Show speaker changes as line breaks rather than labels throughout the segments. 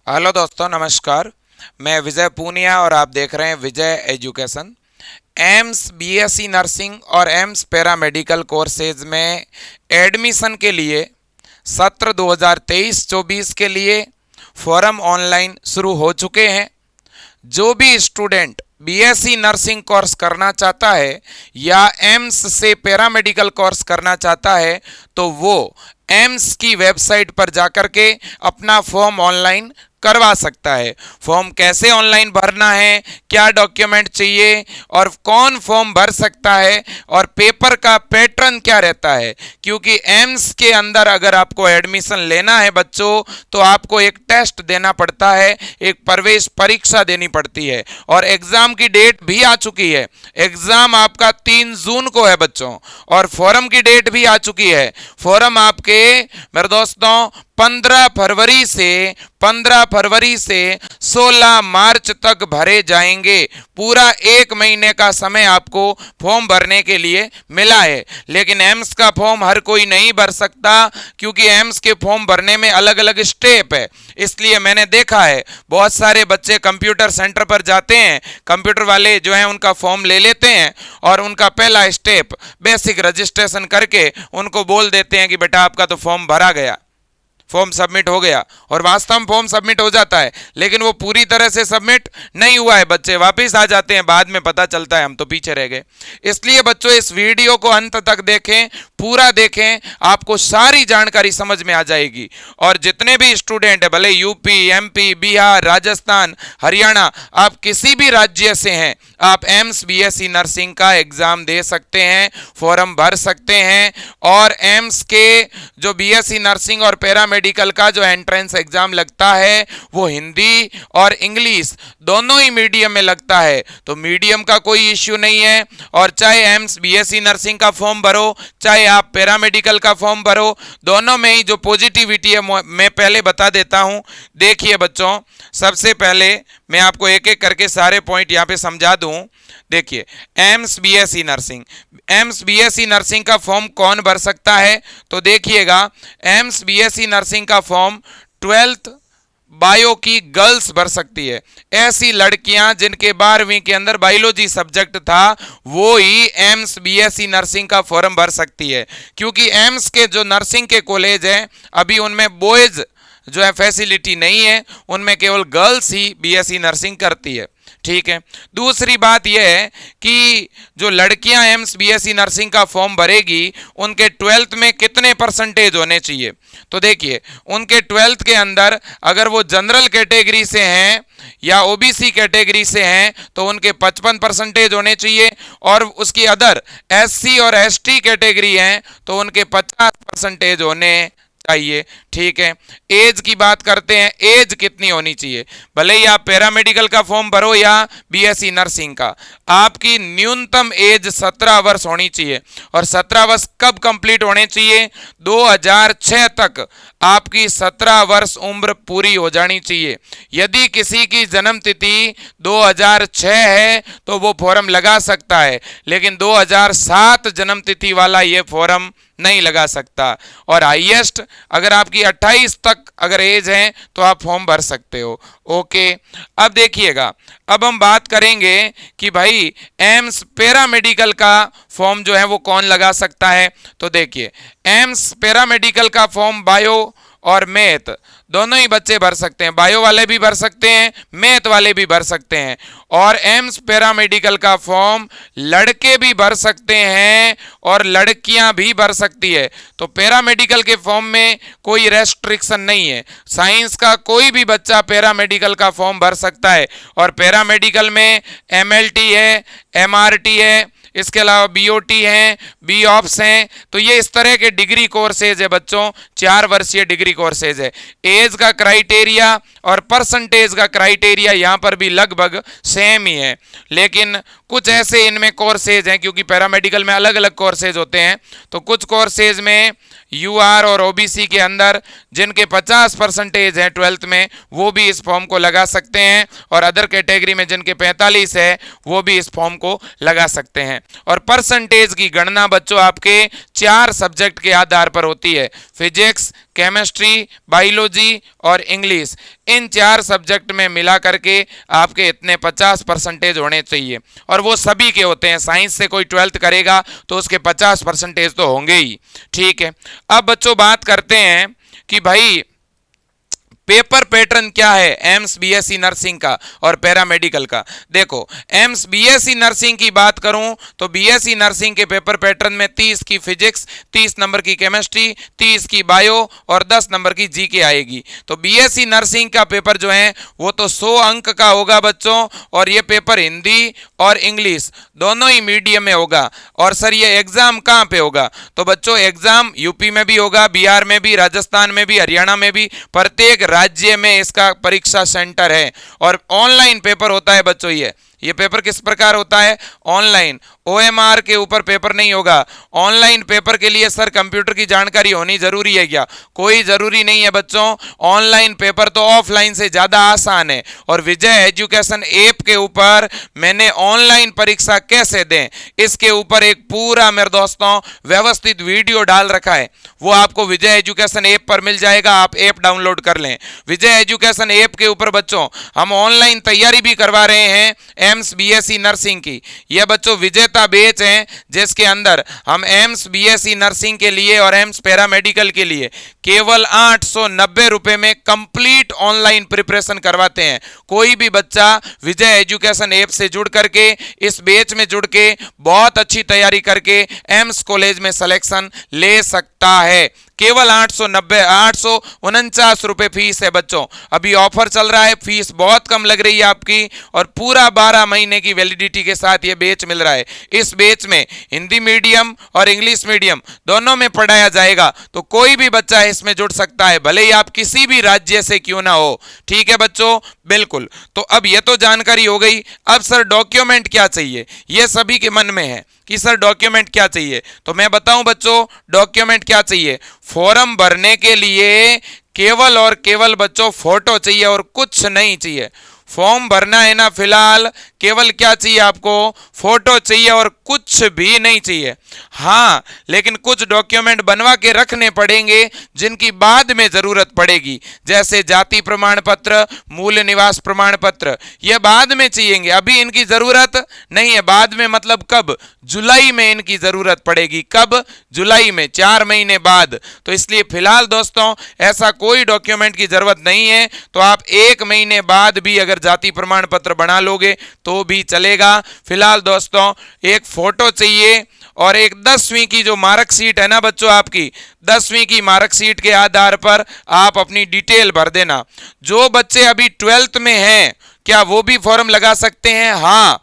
Hello दोस्तों, नमस्कार। मैं विजय पूनिया और आप देख रहे हैं विजय एजुकेशन। एम्स बीएससी नर्सिंग और एम्स पैरामेडिकल कोर्सेज में एडमिशन के लिए सत्र 2023-24 के लिए फॉर्म ऑनलाइन शुरू हो चुके हैं। जो भी स्टूडेंट बीएससी नर्सिंग कोर्स करना चाहता है या एम्स से पैरामेडिकल कोर्स करना चाहता है तो वो एम्स की वेबसाइट पर जाकर के अपना फॉर्म ऑनलाइन करवा सकता है। फॉर्म कैसे ऑनलाइन भरना है, क्या डॉक्यूमेंट चाहिए और कौन फॉर्म भर सकता है और पेपर का पैटर्न क्या रहता है, क्योंकि एम्स के अंदर अगर आपको एडमिशन लेना है बच्चों तो आपको एक टेस्ट देना पड़ता है, एक प्रवेश परीक्षा देनी पड़ती है और एग्जाम की डेट भी आ चुकी है। एग्जाम आपका 3 जून को है बच्चों और फॉर्म की डेट भी आ चुकी है। फॉर्म आपके मेरे दोस्तों 15 फरवरी से 16 मार्च तक भरे जाएंगे। पूरा 1 महीने का समय आपको फॉर्म भरने के लिए मिला है। लेकिन एम्स का फॉर्म हर कोई नहीं भर सकता, क्योंकि एम्स के फॉर्म भरने में अलग अलग स्टेप है। इसलिए मैंने देखा है बहुत सारे बच्चे कंप्यूटर सेंटर पर जाते हैं, कंप्यूटर वाले जो हैं उनका फॉर्म ले लेते हैं और उनका पहला स्टेप बेसिक रजिस्ट्रेशन करके उनको बोल देते हैं कि बेटा आपका तो फॉर्म भरा गया, फॉर्म सबमिट हो गया। और वास्तव में फॉर्म सबमिट हो जाता है, लेकिन वो पूरी तरह से सबमिट नहीं हुआ है। बच्चे वापस आ जाते हैं, बाद में पता चलता है हम तो पीछे रह गए। इसलिए बच्चों इस वीडियो को अंत तक देखें, पूरा देखें, आपको सारी जानकारी समझ में आ जाएगी। और जितने भी स्टूडेंट है, भले यूपी, एमपी, बिहार, राजस्थान, हरियाणा, आप किसी भी राज्य से हैं, आप एम्स बीएससी नर्सिंग का एग्जाम दे सकते हैं, फॉर्म भर सकते हैं। और एम्स के जो बीएससी नर्सिंग और पैरामेडिकल का जो एंट्रेंस एग्जाम लगता है वो हिंदी और इंग्लिश दोनों ही मीडियम में लगता है, तो मीडियम का कोई इश्यू नहीं है। और चाहे एम्स बीएससी नर्सिंग का फॉर्म भरो, चाहे आप पैरामेडिकल का फॉर्म भरो, दोनों में ही जो पॉजिटिविटी है मैं पहले बता देता हूं। देखिए बच्चों, सबसे पहले मैं आपको एक एक करके सारे पॉइंट यहां पे समझा दूं। देखिए, एम्स बीएससी नर्सिंग का फॉर्म कौन भर सकता है, तो देखिएगा एम्स बीएससी नर्सिंग का फॉर्म 12th बायो की गर्ल्स भर सकती है। ऐसी लड़कियां जिनके 12वीं के अंदर बायोलॉजी सब्जेक्ट था वो ही एम्स बीएससी नर्सिंग का फॉर्म भर सकती है, क्योंकि एम्स के जो नर्सिंग के कॉलेज हैं अभी उनमें बॉयज जो है फैसिलिटी नहीं है, उनमें केवल गर्ल्स ही बीएससी नर्सिंग करती है। ठीक है। दूसरी बात यह है कि जो लड़कियां एम्स बीएससी नर्सिंग का फॉर्म भरेगी उनके 12th में कितने परसेंटेज होने चाहिए, तो देखिए उनके 12th के अंदर अगर वो जनरल कैटेगरी से हैं या ओबीसी कैटेगरी से हैं तो उनके 55% होने चाहिए, और उसकी अदर एससी और एसटी कैटेगरी हैं तो उनके 50% होने चाहिए। ठीक है। एज की बात करते हैं, एज कितनी होनी चाहिए, भले ही आप पैरामेडिकल का फॉर्म भरो या बीएससी नर्सिंग का, आपकी न्यूनतम एज 17 वर्ष होनी चाहिए। और 17 वर्ष कब कंप्लीट होने चाहिए, 2006 तक आपकी 17 वर्ष उम्र पूरी हो जानी चाहिए। यदि किसी की जन्म तिथि 2006 है तो वो फॉर्म लगा सकता है, लेकिन 2007 जन्म तिथि वाला ये फॉर्म नहीं लगा सकता। और हाईएस्ट अगर आपकी 28 तक अगर एज है तो आप फॉर्म भर सकते हो। ओके, अब देखिएगा, अब हम बात करेंगे कि भाई एम्स पैरामेडिकल का फॉर्म जो है वो कौन लगा सकता है। तो देखिए, एम्स पैरामेडिकल का फॉर्म बायो और मैथ दोनों ही बच्चे भर सकते हैं, बायो वाले भी भर सकते हैं, मैथ वाले भी भर सकते हैं। और एम्स पैरामेडिकल का फॉर्म लड़के भी भर सकते हैं और लड़कियां भी भर सकती है। तो पैरामेडिकल के फॉर्म में कोई रेस्ट्रिक्शन नहीं है, साइंस का कोई भी बच्चा पैरामेडिकल का फॉर्म भर सकता है। और पैरामेडिकल में एमएलटी है, एमआरटी है, इसके अलावा बीओटी हैं, बी ऑप्स हैं, तो ये इस तरह के डिग्री कोर्सेज है बच्चों, 4 वर्षीय डिग्री कोर्सेज है। एज का क्राइटेरिया और परसेंटेज का क्राइटेरिया यहाँ पर भी लगभग सेम ही है, लेकिन कुछ ऐसे इनमें कोर्सेज हैं, क्योंकि पैरामेडिकल में अलग अलग कोर्सेज होते हैं, तो कुछ कोर्सेज में यूआर और ओबीसी के अंदर जिनके 50% है 12th में वो भी इस फॉर्म को लगा सकते हैं, और अदर कैटेगरी में जिनके 45 है वो भी इस फॉर्म को लगा सकते हैं। और परसेंटेज की गणना बच्चों आपके 4 सब्जेक्ट के आधार पर होती है, फिजिक्स, केमिस्ट्री, बायोलॉजी और इंग्लिश, इन 4 सब्जेक्ट में मिला करके आपके इतने 50% होने चाहिए, और वो सभी के होते हैं। साइंस से कोई 12th करेगा तो उसके 50% तो होंगे ही। ठीक है, अब बच्चों बात करते हैं कि भाई पेपर पैटर्न क्या है एम्स बीएससी नर्सिंग का और पैरामेडिकल का। देखो, एम्स बीएससी नर्सिंग की बात करूं तो बीएससी नर्सिंग के पेपर पैटर्न में 30 की फिजिक्स, 30 नंबर की केमिस्ट्री, 30 की बायो और 10 नंबर की जीके आएगी। तो बीएससी नर्सिंग का पेपर जो है वो तो 100 अंक का होगा बच्चों, और ये पेपर हिंदी और इंग्लिश दोनों ही मीडियम में होगा। और सर ये एग्जाम कहाँ पे होगा? तो बच्चों एग्जाम यूपी में भी होगा, बिहार में भी, राजस्थान में भी, हरियाणा में भी, प्रत्येक राज्य में इसका परीक्षा सेंटर है। और ऑनलाइन पेपर होता है बच्चों। ये पेपर किस प्रकार होता है? ऑनलाइन, ओएमआर के ऊपर पेपर नहीं होगा। ऑनलाइन पेपर के लिए सर कंप्यूटर की जानकारी होनी जरूरी है क्या? कोई जरूरी नहीं है बच्चों। ऑनलाइन पेपर तो ऑफलाइन से ज्यादा आसान है। और विजय एजुकेशन ऐप के ऊपर मैंने ऑनलाइन परीक्षा कैसे दें इसके ऊपर एक पूरा मेरे दोस्तों व्यवस्थित वीडियो डाल रखा है। वो आपको विजय एजुकेशन ऐप पर मिल जाएगा, आप ऐप डाउनलोड कर लें। विजय एजुकेशन ऐप के ऊपर बच्चों हम ऑनलाइन तैयारी भी करवा रहे हैं एम्स बीएससी नर्सिंग की। यह बच्चों विजेता बैच हैं जिसके अंदर हम एम्स बीएससी नर्सिंग के लिए और एम्स पैरामेडिकल के लिए केवल 890 रुपए में कंप्लीट ऑनलाइन प्रिपरेशन करवाते हैं। कोई भी बच्चा विजय एजुकेशन ऐप से जुड़ करके, इस बैच में जुड़ के बहुत अच्छी तैयारी करके एम्स कॉलेज में सिलेक्शन ले सकता है। केवल 849 रुपए फीस है बच्चों। अभी ऑफर चल रहा है, फीस बहुत कम लग रही है आपकी, और पूरा 12 महीने की वैलिडिटी के साथ ये बैच मिल रहा है। इस बैच में हिंदी मीडियम और इंग्लिश मीडियम दोनों में पढ़ाया जाएगा। तो कोई भी बच्चा इसमें जुड़ सकता है, भले ही आप किसी भी राज्य से क्यों ना हो। ठीक है बच्चों, बिल्कुल। तो अब ये तो जानकारी हो गई। अब सर डॉक्यूमेंट क्या चाहिए, ये सभी के मन में है कि सर डॉक्यूमेंट क्या चाहिए। तो मैं बताऊं बच्चों डॉक्यूमेंट क्या चाहिए। फॉर्म भरने के लिए केवल और केवल बच्चों फोटो चाहिए और कुछ नहीं चाहिए। फॉर्म भरना है ना, फिलहाल केवल क्या चाहिए आपको? फोटो चाहिए और कुछ भी नहीं चाहिए। हाँ, लेकिन कुछ डॉक्यूमेंट बनवा के रखने पड़ेंगे जिनकी बाद में जरूरत पड़ेगी, जैसे जाति प्रमाण पत्र, मूल निवास प्रमाण पत्र, ये बाद में चाहिएंगे, अभी इनकी जरूरत नहीं है। बाद में मतलब कब? जुलाई में इनकी जरूरत पड़ेगी। कब? जुलाई में, 4 महीने बाद। तो इसलिए फिलहाल दोस्तों ऐसा कोई डॉक्यूमेंट की जरूरत नहीं है। तो आप 1 महीने बाद भी अगर जाति प्रमाण पत्र बना लोगे तो भी चलेगा। फिलहाल दोस्तों एक फोटो चाहिए और एक 10वीं की जो मार्कशीट है ना बच्चों, आपकी 10वीं की मार्कशीट के आधार पर आप अपनी डिटेल भर देना। जो बच्चे अभी 12th में हैं क्या वो भी फॉर्म लगा सकते हैं? हाँ,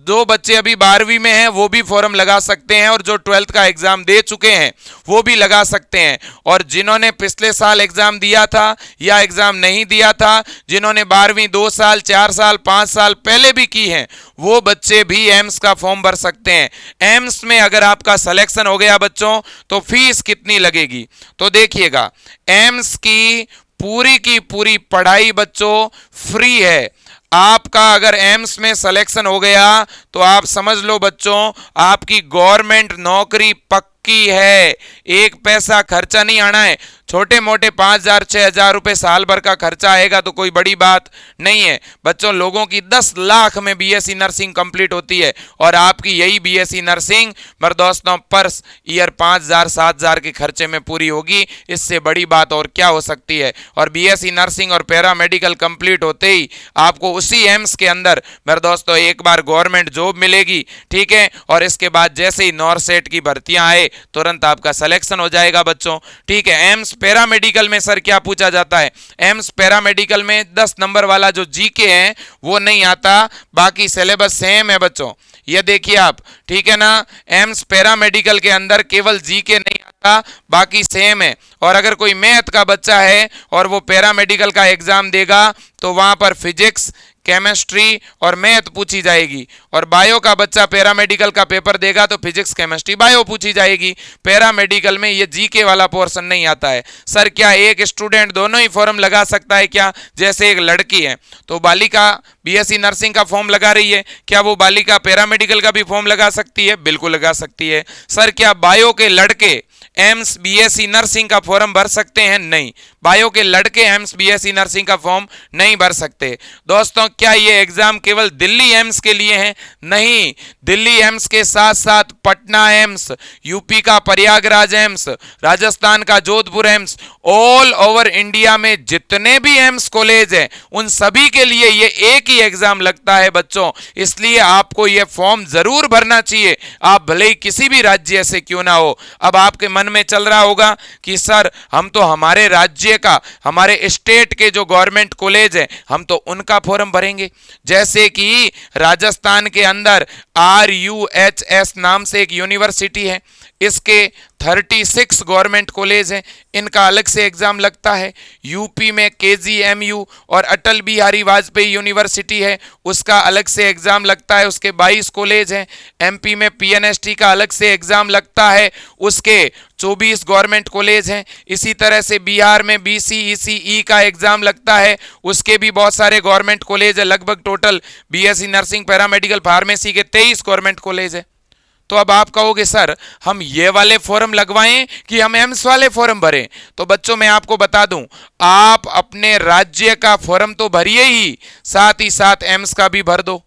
जो बच्चे अभी 12वीं में हैं वो भी फॉर्म लगा सकते हैं, और जो 12th का एग्जाम दे चुके हैं वो भी लगा सकते हैं। और जिन्होंने पिछले साल एग्जाम दिया था या एग्जाम नहीं दिया था, जिन्होंने 12वीं 2 साल, 4 साल, 5 साल पहले भी की है, वो बच्चे भी एम्स का फॉर्म भर सकते हैं। एम्स में अगर आपका सिलेक्शन हो गया बच्चों तो फीस कितनी लगेगी? तो देखिएगा, एम्स की पूरी पढ़ाई बच्चों फ्री है। आपका अगर एम्स में सिलेक्शन हो गया तो आप समझ लो बच्चों आपकी गवर्नमेंट नौकरी पक्की है। एक पैसा खर्चा नहीं आना है। छोटे मोटे 5,000 6,000 रुपए साल भर का खर्चा आएगा तो कोई बड़ी बात नहीं है बच्चों। लोगों की 10 लाख में बीएससी नर्सिंग कंप्लीट होती है, और आपकी यही बीएससी नर्सिंग मेरे दोस्तों पर ईयर 5,000 7,000 के खर्चे में पूरी होगी। इससे बड़ी बात और क्या हो सकती है। और बीएससी नर्सिंग और पैरामेडिकल कंप्लीट होते ही आपको उसी एम्स के अंदर मेरे दोस्तों एक बार गवर्नमेंट जॉब मिलेगी। ठीक है, और इसके बाद जैसे ही नॉरसेट की भर्तियां आए तुरंत आपका सिलेक्शन हो जाएगा बच्चों। ठीक है, एम्स पैरामेडिकल में सर क्या पूछा जाता है? एम्स पैरामेडिकल में 10 नंबर वाला जो जीके है वो नहीं आता, बाकी सिलेबस सेम है बच्चों। ये देखिए आप, ठीक है ना, एम्स पैरामेडिकल के अंदर केवल जीके नहीं आता, बाकी सेम है। और अगर कोई मैथ का बच्चा है और वो पैरामेडिकल का एग्जाम देगा तो वहां पर फिजिक्स, केमिस्ट्री और मैथ पूछी जाएगी। और बायो का बच्चा पैरामेडिकल का पेपर देगा तो फिजिक्स, केमिस्ट्री, बायो पूछी जाएगी। पैरामेडिकल में ये जीके वाला पोर्शन नहीं आता है। सर क्या एक स्टूडेंट दोनों ही फॉर्म लगा सकता है क्या? जैसे एक लड़की है तो बालिका बीएससी नर्सिंग का फॉर्म लगा रही है, क्या वो बालिका पैरामेडिकल का भी फॉर्म लगा सकती है? बिल्कुल लगा सकती है। सर क्या बायो के लड़के एम्स बीएससी नर्सिंग का फॉर्म भर सकते हैं? नहीं, बायो के लड़के एम्स बीएससी नर्सिंग का फॉर्म नहीं भर सकते। दोस्तों, क्या ये एग्जाम केवल दिल्ली एम्स के लिए है? नहीं, दिल्ली एम्स के साथ साथ पटना एम्स, यूपी का प्रयागराज एम्स, राजस्थान का Jodhpur AIIMS, all over India में जितने भी एम्स कॉलेज हैं उन सभी के लिए ये एक ही एग्जाम लगता है बच्चों। इसलिए आपको ये फॉर्म जरूर भरना चाहिए, आप भले ही किसी भी राज्य से क्यों ना हो। अब आपके मन में चल रहा होगा कि सर हम तो हमारे राज्य का, हमारे स्टेट के जो गवर्नमेंट कॉलेज है हम तो उनका फॉर्म भरेंगे। जैसे कि राजस्थान के अंदर RUHS नाम से एक यूनिवर्सिटी है, इसके 36 गवर्नमेंट कॉलेज हैं, इनका अलग से एग्जाम लगता है। यूपी में KGMU और अटल बिहारी वाजपेयी यूनिवर्सिटी है, उसका अलग से एग्जाम लगता है, उसके 22 कॉलेज हैं। MP में PNST का अलग से एग्जाम लगता है, उसके 24 गवर्नमेंट कॉलेज हैं। इसी तरह से बिहार में BCECE का एग्जाम लगता है, उसके भी बहुत सारे गवर्नमेंट कॉलेज है। लगभग total BSc nursing, paramedical, pharmacy के 23 गवर्नमेंट कॉलेज है। तो अब आप कहोगे सर हम ये वाले फॉर्म लगवाएं कि हम एम्स वाले फॉर्म भरें? तो बच्चों मैं आपको बता दूं, आप अपने राज्य का फॉर्म तो भरिए ही, साथ ही साथ एम्स का भी भर दो,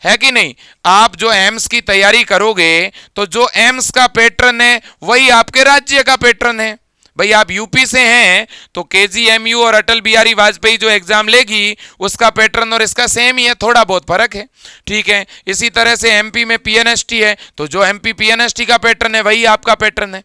है कि नहीं? आप जो एम्स की तैयारी करोगे तो जो एम्स का पैटर्न है वही आपके राज्य का पैटर्न है। भाई आप यूपी से हैं तो KGMU और अटल बिहारी वाजपेयी जो एग्जाम लेगी उसका पैटर्न और इसका सेम ही है, थोड़ा बहुत फर्क है, ठीक है। इसी तरह से MP में PNST है तो जो MP PNST का पैटर्न है वही आपका पैटर्न है।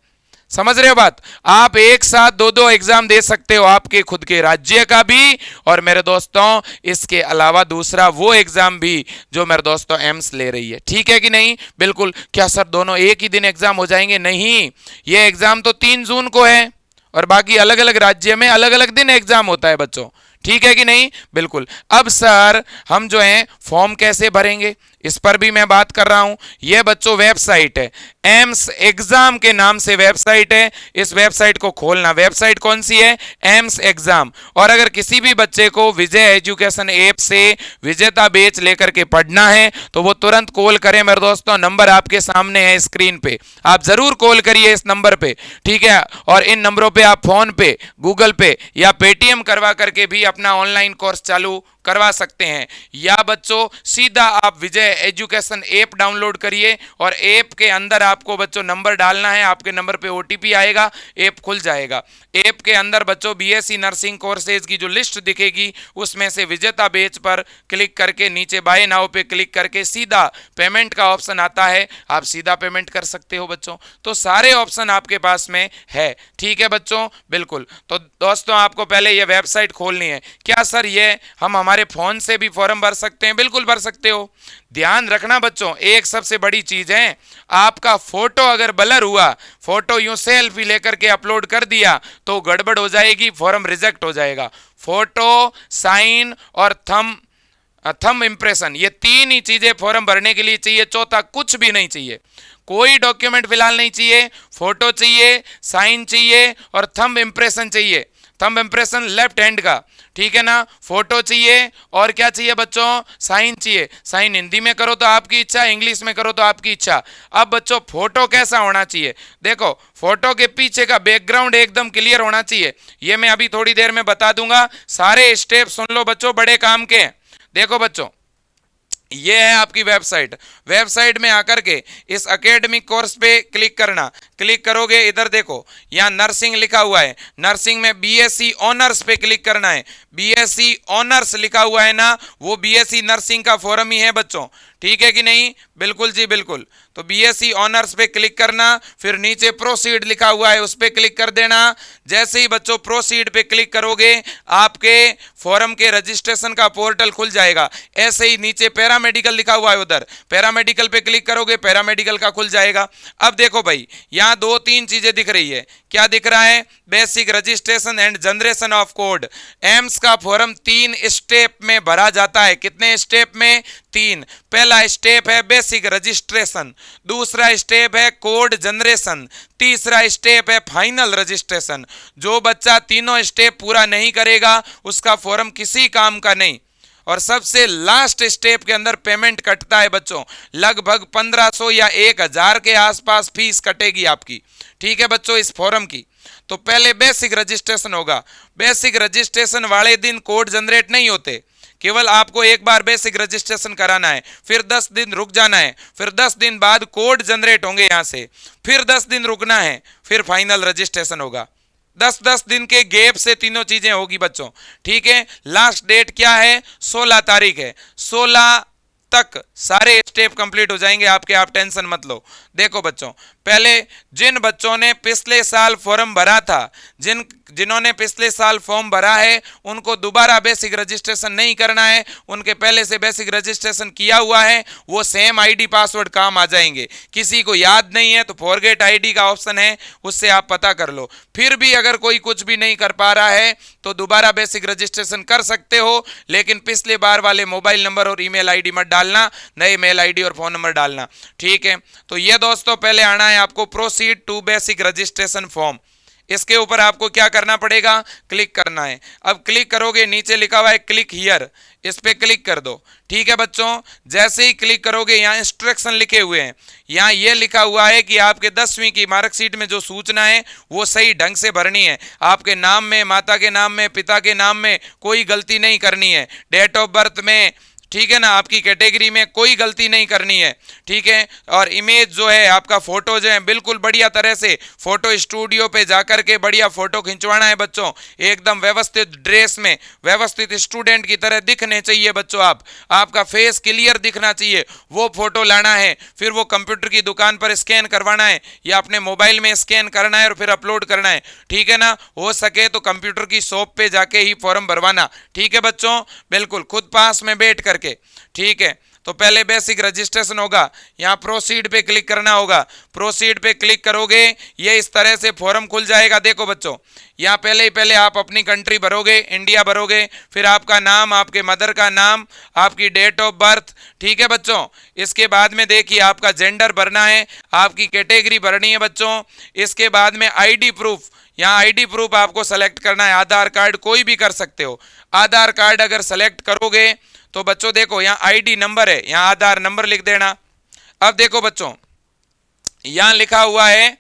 समझ रहे हो बात? आप एक साथ दो एग्जाम दे सकते हो, आपके खुद के राज्य का भी और मेरे दोस्तों इसके अलावा दूसरा वो एग्जाम भी जो मेरे दोस्तों एम्स ले रही है, ठीक है कि नहीं? बिल्कुल। क्या सर दोनों एक ही दिन एग्जाम हो जाएंगे? नहीं, ये एग्जाम तो 3 जून को है और बाकी अलग अलग राज्य में अलग अलग दिन एग्जाम होता है बच्चों, ठीक है कि नहीं? बिल्कुल। अब सर हम जो है फॉर्म कैसे भरेंगे इस पर भी मैं बात कर रहा हूं। यह बच्चों वेबसाइट है, एम्स एग्जाम के नाम से वेबसाइट है, इस वेबसाइट को खोलना। वेबसाइट कौन सी है? AIIMS exam. और अगर किसी भी बच्चे को विजय एजुकेशन ऐप से विजेता बैच लेकर के पढ़ना है तो वो तुरंत कॉल करें मेरे दोस्तों, नंबर आपके सामने है स्क्रीन पे, आप जरूर कॉल करिए इस नंबर पे, ठीक है। और इन नंबरों पे आप फोन पे, गूगल पे या पेटीएम करवा करके भी अपना ऑनलाइन कोर्स चालू करवा सकते हैं। या बच्चों सीधा आप विजय एजुकेशन ऐप डाउनलोड करिए और ऐप के अंदर आपको बच्चों नंबर डालना है, आपके नंबर पे OTP आएगा, ऐप खुल जाएगा। ऐप के अंदर बच्चों BSc नर्सिंग कोर्सेज की जो लिस्ट दिखेगी उसमें से विजेता बैच पर क्लिक करके नीचे बाय नाउ पे क्लिक करके सीधा पेमेंट का ऑप्शन आता है, आप सीधा पेमेंट कर सकते हो बच्चों। तो सारे ऑप्शन आपके पास में है, ठीक है बच्चों? बिल्कुल। तो दोस्तों आपको पहले ये वेबसाइट खोलनी है। क्या सर ये हम हमारे फोन से भी फॉर्म भर सकते हैं? बिल्कुल भर सकते हो। ध्यान रखना बच्चों, एक सबसे बड़ी चीज है, आपका फोटो अगर ब्लर हुआ, फोटो यूं सेल्फी लेकर के अपलोड कर दिया तो गड़बड़ हो जाएगी, फॉर्म रिजेक्ट हो जाएगा। फोटो, साइन और थंब इंप्रेशन, ये 3 ही चीजें फॉर्म भरने के लिए चाहिए, चौथा कुछ भी नहीं चाहिए। कोई डॉक्यूमेंट फिलहाल नहीं चाहिए, फोटो चाहिए, साइन चाहिए और थंब इंप्रेशन चाहिए। थंब इंप्रेशन लेफ्ट हैंड का, ठीक है ना? फोटो चाहिए और क्या चाहिए बच्चों? साइन चाहिए। साइन हिंदी में करो तो आपकी इच्छा, इंग्लिश में करो तो आपकी इच्छा। अब बच्चों फोटो कैसा होना चाहिए? देखो फोटो के पीछे का बैकग्राउंड एकदम क्लियर होना चाहिए, ये मैं अभी थोड़ी देर में बता दूंगा। सारे स्टेप सुन लो बच्चों, बड़े काम के। देखो बच्चों ये है आपकी वेबसाइट, वेबसाइट में आकर के इस एकेडमिक कोर्स पे क्लिक करना। क्लिक करोगे इधर देखो यहाँ नर्सिंग लिखा हुआ है, नर्सिंग में BSc ऑनर्स पे क्लिक करना है। BSc ऑनर्स लिखा हुआ है ना, वो BSc नर्सिंग का फॉर्म ही है बच्चों, ठीक है कि नहीं? बिल्कुल जी बिल्कुल। तो BSc ऑनर्स पे क्लिक करना, फिर नीचे प्रोसीड लिखा हुआ है उस पे क्लिक कर देना। जैसे ही बच्चों प्रोसीड पे क्लिक करोगे आपके फॉर्म के रजिस्ट्रेशन का पोर्टल खुल जाएगा। ऐसे ही नीचे पैरामेडिकल लिखा हुआ है, उधर पैरामेडिकल पे क्लिक करोगे पैरामेडिकल का खुल जाएगा। अब देखो भाई यहाँ 2-3 चीजें दिख रही है, क्या दिख रहा है? Basic registration and generation of code. AIIMS का फॉर्म 3 स्टेप में भरा जाता है। कितने स्टेप में? 3। पहला स्टेप है बेसिक रजिस्ट्रेशन, दूसरा स्टेप है कोड जनरेशन, तीसरा स्टेप है फाइनल रजिस्ट्रेशन। जो बच्चा तीनों स्टेप पूरा नहीं करेगा उसका फॉर्म किसी काम का नहीं। और सबसे लास्ट स्टेप के अंदर पेमेंट कटता है बच्चों, लगभग 1500 या 1000 के आसपास फीस कटेगी आपकी। ठीक है बच्चों, इस फॉर्म की। तो पहले बेसिक रजिस्ट्रेशन होगा। बेसिक रजिस्ट्रेशन वाले दिन कोड जनरेट नहीं होते, केवल आपको एक बार बेसिक रजिस्ट्रेशन कराना है, फिर 10 दिन रुक जाना है, फिर 10 दिन बाद कोड जनरेट होंगे यहां से, फिर 10 दिन रुकना है, फिर फाइनल रजिस्ट्रेशन होगा। 10-10 दिन के गैप से तीनों चीजें होगी बच्चों। ठीक है, लास्ट डेट क्या है? 16 तारीख है। 16 तक सारे स्टेप कंप्लीट हो जाएंगे आपके, आप टेंशन मत लो। देखो बच्चों, पहले जिन बच्चों ने पिछले साल फॉर्म भरा था, जिन्होंने पिछले साल फॉर्म भरा है, उनको दोबारा बेसिक रजिस्ट्रेशन नहीं करना है। उनके पहले से बेसिक रजिस्ट्रेशन किया हुआ है, वो सेम आईडी पासवर्ड काम आ जाएंगे। किसी को याद नहीं है तो फॉरगेट आईडी का ऑप्शन है, उससे आप पता कर लो। फिर भी अगर कोई कुछ भी नहीं कर पा रहा है तो दोबारा बेसिक रजिस्ट्रेशन कर सकते हो, लेकिन पिछले बार वाले मोबाइल नंबर और ईमेल आईडी मत डालना, नए मेल आईडी और फोन नंबर डालना। ठीक है, तो ये दोस्तों पहले आना है आपको proceed to basic registration form. इसके ऊपर आपको क्या करना पड़ेगा? क्लिक करना है। अब क्लिक करोगे, नीचे लिखा हुआ है क्लिक हियर, इस पे क्लिक कर दो। ठीक है बच्चों, जैसे ही क्लिक करोगे यहाँ इंस्ट्रक्शन लिखे हुए हैं, यहाँ ये लिखा हुआ है कि आपके 10वीं की मार्कशीट में जो सूचना है वो सही ढंग से भरनी है। आपके नाम में, माता के नाम में, पिता के नाम में कोई गलती नहीं करनी है। डेट ऑफ बर्थ में, ठीक है ना, आपकी कैटेगरी में कोई गलती नहीं करनी है। ठीक है, और इमेज जो है आपका, फोटो जो है बिल्कुल बढ़िया तरह से फोटो स्टूडियो पे जाकर के बढ़िया फोटो खिंचवाना है बच्चों, एकदम व्यवस्थित ड्रेस में, व्यवस्थित स्टूडेंट की तरह दिखने चाहिए बच्चों। आपका फेस क्लियर दिखना चाहिए, वो फोटो लाना है। फिर वो कंप्यूटर की दुकान पर स्कैन करवाना है या अपने मोबाइल में स्कैन करना है और फिर अपलोड करना है। ठीक है ना, हो सके तो कंप्यूटर की शॉप पे जाके ही फॉर्म भरवाना। ठीक है बच्चों, बिल्कुल खुद पास में बैठ करके। ठीक है, तो पहले बेसिक रजिस्ट्रेशन होगा, यहां प्रोसीड पे क्लिक करना होगा। प्रोसीड पे क्लिक करोगे, ये इस तरह से फॉर्म खुल जाएगा। देखो बच्चों, यहां पहले आप अपनी कंट्री भरोगे, इंडिया भरोगे, फिर आपका नाम, आपके मदर का नाम, आपकी डेट ऑफ बर्थ। ठीक है बच्चों, इसके बाद में देखिए आपका जेंडर भरना है, आपकी कैटेगरी भरनी है बच्चों। इसके बाद में आईडी प्रूफ, यहाँ आईडी प्रूफ आपको सेलेक्ट करना है। आधार कार्ड कोई भी कर सकते हो। आधार कार्ड अगर सेलेक्ट करोगे तो बच्चों देखो यहाँ आईडी नंबर है, यहाँ आधार नंबर लिख देना। अब देखो बच्चों, यहां लिखा हुआ है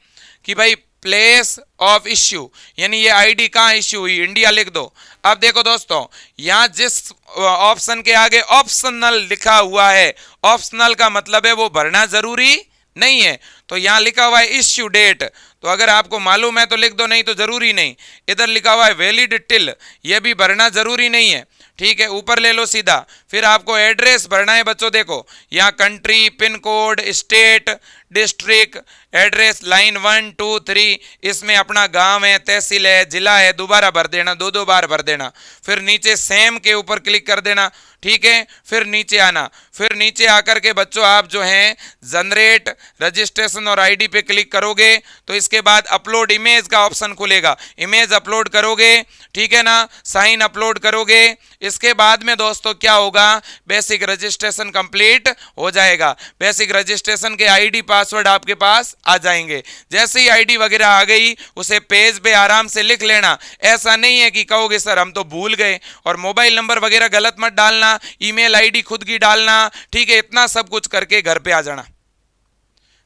कि भाई प्लेस ऑफ इश्यू, यानी ये आईडी कहां इश्यू हुई, इंडिया लिख दो। अब देखो दोस्तों, यहां जिस ऑप्शन के आगे ऑप्शनल लिखा हुआ है, ऑप्शनल का मतलब है वो भरना जरूरी नहीं है। तो यहां लिखा हुआ है इश्यू डेट, तो अगर आपको मालूम है तो लिख दो, नहीं तो जरूरी नहीं। इधर लिखा हुआ है वैलिड टिल, ये भी भरना जरूरी नहीं है। ठीक है, ऊपर ले लो सीधा। फिर आपको एड्रेस भरना है बच्चों। देखो यहाँ country, pin code, state, district, address, line 1 2 3, इसमें अपना गांव है, तहसील है, जिला है, दोबारा भर देना, दो बार भर देना। फिर नीचे सेम के ऊपर क्लिक कर देना। ठीक है, फिर नीचे आना, फिर नीचे आकर के बच्चों आप जो हैं जनरेट रजिस्ट्रेशन और आईडी पे क्लिक करोगे तो इसके बाद अपलोड इमेज का ऑप्शन खुलेगा, इमेज अपलोड करोगे। ठीक है ना, साइन अपलोड करोगे। इसके बाद में दोस्तों क्या होगा, बेसिक रजिस्ट्रेशन कंप्लीट हो जाएगा। बेसिक रजिस्ट्रेशन के आईडी पासवर्ड आपके पास आ जाएंगे। जैसे ही आईडी वगैरह आ गई, उसे पेज पे आराम से लिख लेना। ऐसा नहीं है कि कहोगे सर हम तो भूल गए, और मोबाइल नंबर वगैरह गलत मत डालना, ईमेल आईडी खुद की डालना। ठीक है, इतना सब कुछ करके घर पे आ जाना।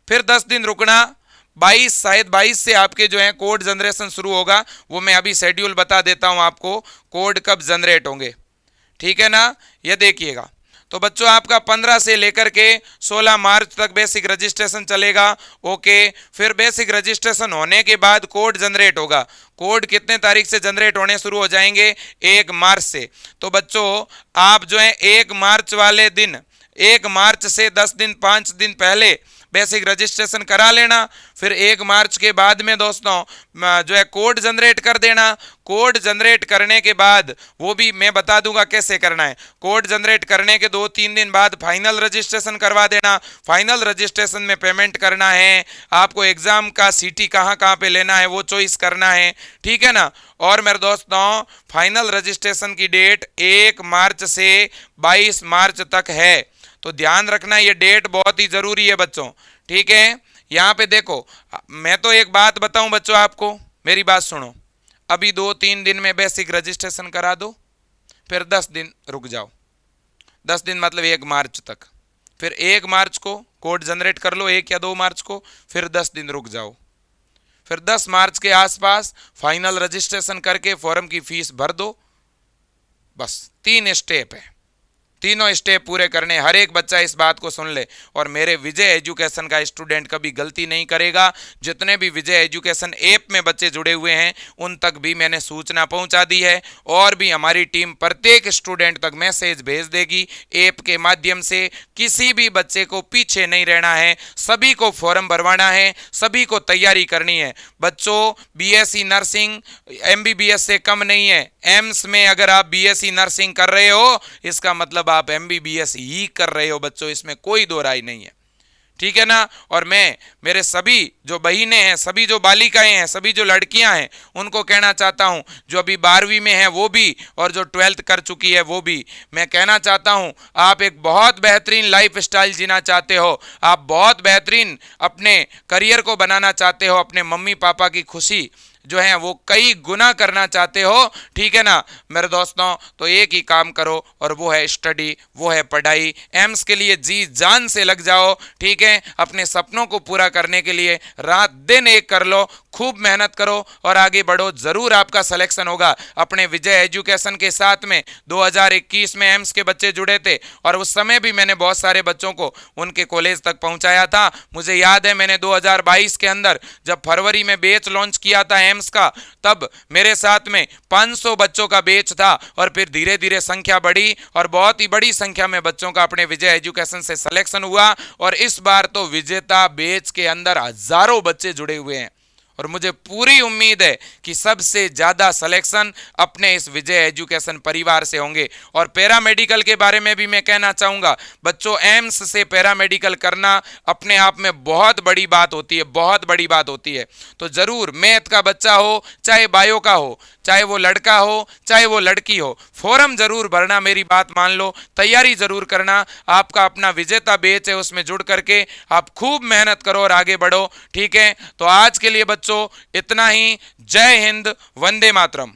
फिर 10 दिन रुकना, 22 शायद 22 से आपके जो है कोड जनरेशन शुरू होगा। वो मैं अभी शेड्यूल बता देता हूं आपको, कोड कब जनरेट होंगे। ठीक है ना, ये देखिएगा। तो बच्चों आपका 15 से लेकर के 16 मार्च तक बेसिक रजिस्ट्रेशन चलेगा। ओके, फिर बेसिक रजिस्ट्रेशन होने के बाद कोड जनरेट होगा। कोड कितने तारीख से जनरेट होने शुरू हो जाएंगे? 1 मार्च से। तो बच्चों आप जो है 1 मार्च वाले दिन, 1 मार्च से 10 दिन 5 दिन पहले बेसिक रजिस्ट्रेशन करा लेना। फिर 1 मार्च के बाद में दोस्तों जो है कोड जनरेट कर देना। कोड जनरेट करने के बाद वो भी मैं बता दूंगा कैसे करना है। कोड जनरेट करने के 2-3 दिन बाद फाइनल रजिस्ट्रेशन करवा देना। फाइनल रजिस्ट्रेशन में पेमेंट करना है, आपको एग्जाम का सीटी कहाँ कहाँ पे लेना है वो चॉइस करना है। ठीक है ना, और मेरे दोस्तों फाइनल रजिस्ट्रेशन की डेट 1 मार्च से 22 मार्च तक है, तो ध्यान रखना ये डेट बहुत ही जरूरी है बच्चों। ठीक है, यहाँ पे देखो, मैं तो एक बात बताऊं बच्चों आपको, मेरी बात सुनो। अभी 2-3 दिन में बेसिक रजिस्ट्रेशन करा दो, फिर 10 दिन रुक जाओ। 10 दिन मतलब 1 मार्च तक। फिर 1 मार्च को कोड जनरेट कर लो, 1 या 2 मार्च को, फिर 10 दिन रुक जाओ, फिर 10 मार्च के आसपास फाइनल रजिस्ट्रेशन करके फॉर्म की फीस भर दो। बस 3 स्टेप है, तीनों स्टेप पूरे करने। हर एक बच्चा इस बात को सुन ले, और मेरे विजय एजुकेशन का स्टूडेंट कभी गलती नहीं करेगा। जितने भी विजय एजुकेशन ऐप में बच्चे जुड़े हुए हैं उन तक भी मैंने सूचना पहुंचा दी है, और भी हमारी टीम प्रत्येक स्टूडेंट तक मैसेज भेज देगी ऐप के माध्यम से। किसी भी बच्चे को पीछे नहीं रहना है, सभी को फॉर्म भरवाना है, सभी को तैयारी करनी है। बच्चों, बीएससी नर्सिंग एमबीबीएस से कम नहीं है। एम्स में अगर आप बीएससी नर्सिंग कर रहे हो, इसका मतलब आप एमबीबीएस ही कर रहे हो बच्चों, इसमें कोई दो राय नहीं है, ठीक है ना। और मैं मेरे सभी जो बहिनें हैं, सभी जो बालिकाएं हैं, सभी जो लड़कियां हैं, उनको कहना चाहता हूं, जो अभी 12वीं में है वो भी, और जो 12th कर चुकी है वो भी, मैं कहना चाहता हूं, आप एक बहुत बेहतरीन लाइफ स्टाइल जीना चाहते हो, आप बहुत बेहतरीन अपने करियर को बनाना चाहते हो, अपने मम्मी पापा की खुशी जो है वो कई गुना करना चाहते हो, ठीक है ना मेरे दोस्तों, तो एक ही काम करो, और वो है स्टडी, वो है पढ़ाई। एम्स के लिए जी जान से लग जाओ, ठीक है। अपने सपनों को पूरा करने के लिए रात दिन एक कर लो, खूब मेहनत करो और आगे बढ़ो, जरूर आपका सिलेक्शन होगा। अपने विजय एजुकेशन के साथ में 2021 में एम्स के बच्चे जुड़े थे, और उस समय भी मैंने बहुत सारे बच्चों को उनके कॉलेज तक पहुंचाया था। मुझे याद है मैंने 2022 के अंदर जब फरवरी में बैच लॉन्च किया था एम्स का, तब मेरे साथ में 500 बच्चों का बैच था, और फिर धीरे धीरे संख्या बढ़ी, और बहुत ही बड़ी संख्या में बच्चों का अपने विजय एजुकेशन से सिलेक्शन हुआ। और इस बार तो विजेता बैच के अंदर हजारों बच्चे जुड़े हुए हैं, और मुझे पूरी उम्मीद है कि सबसे ज्यादा सिलेक्शन अपने इस विजय एजुकेशन परिवार से होंगे। और पैरामेडिकल के बारे में भी मैं कहना चाहूंगा, बच्चों, एम्स से पैरामेडिकल करना अपने आप में बहुत बड़ी बात होती है, बहुत बड़ी बात होती है। तो जरूर मैथ का बच्चा हो, चाहे बायो का हो, चाहे वो लड़का हो चाहे वो लड़की हो, फॉर्म जरूर भरना, मेरी बात मान लो, तैयारी जरूर करना। आपका अपना विजेता बैच है, उसमें जुड़ करके आप खूब मेहनत करो और आगे बढ़ो, ठीक है। तो आज के लिए बच्चों इतना ही। जय हिंद, वंदे मातरम।